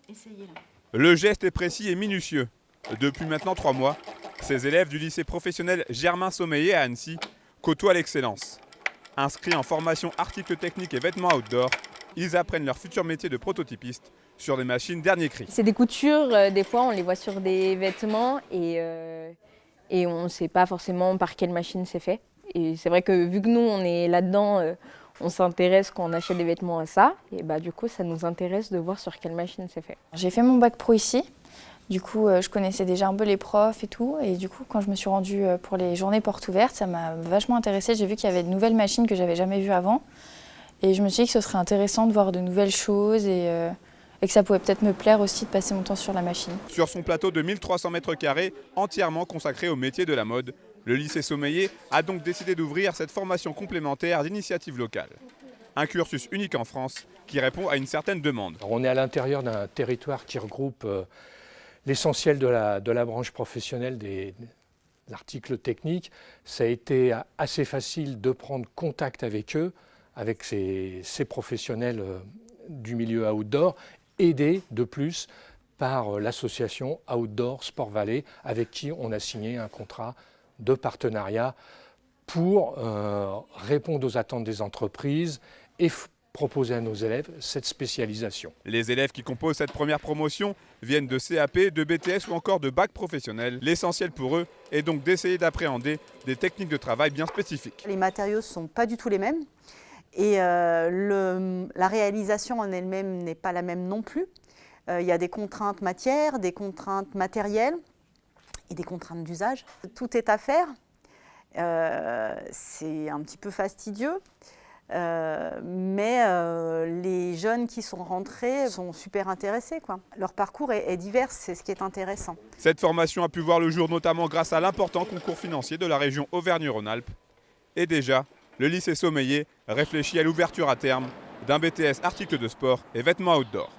Essayez là. Le geste est précis et minutieux. Depuis maintenant 3 mois, ces élèves du lycée professionnel Germain Sommeiller à Annecy côtoient l'excellence. Inscrits en formation articles techniques et vêtements outdoor, ils apprennent leur futur métier de prototypiste sur des machines dernier cri. C'est des coutures, des fois on les voit sur des vêtements et on ne sait pas forcément par quelle machine c'est fait. Et c'est vrai que vu que nous on est là-dedans, on s'intéresse quand on achète des vêtements à ça. Et bah, du coup ça nous intéresse de voir sur quelle machine c'est fait. J'ai fait mon bac pro ici. Du coup, je connaissais déjà un peu les profs et tout. Et du coup, quand je me suis rendue pour les journées portes ouvertes, ça m'a vachement intéressée. J'ai vu qu'il y avait de nouvelles machines que j'avais jamais vues avant. Et je me suis dit que ce serait intéressant de voir de nouvelles choses et que ça pouvait peut-être me plaire aussi de passer mon temps sur la machine. Sur son plateau de 1300 m², entièrement consacré au métier de la mode, le lycée Sommeiller a donc décidé d'ouvrir cette formation complémentaire d'initiative locale. Un cursus unique en France qui répond à une certaine demande. Alors on est à l'intérieur d'un territoire qui regroupe l'essentiel de la branche professionnelle des articles techniques. Ça a été assez facile de prendre contact avec eux, avec ces professionnels du milieu outdoor, aidés de plus par l'association Outdoor Sport Valley, avec qui on a signé un contrat de partenariat pour répondre aux attentes des entreprises et proposer à nos élèves cette spécialisation. Les élèves qui composent cette première promotion viennent de CAP, de BTS ou encore de bac professionnel. L'essentiel pour eux est donc d'essayer d'appréhender des techniques de travail bien spécifiques. Les matériaux ne sont pas du tout les mêmes et la réalisation en elle-même n'est pas la même non plus. Il y a des contraintes matières, des contraintes matérielles et des contraintes d'usage. Tout est à faire. C'est un petit peu fastidieux. Mais les jeunes qui sont rentrés sont super intéressés, quoi. Leur parcours est divers, c'est ce qui est intéressant. Cette formation a pu voir le jour notamment grâce à l'important concours financier de la région Auvergne-Rhône-Alpes. Et déjà, le lycée Sommeiller réfléchit à l'ouverture à terme d'un BTS articles de sport et vêtements outdoor.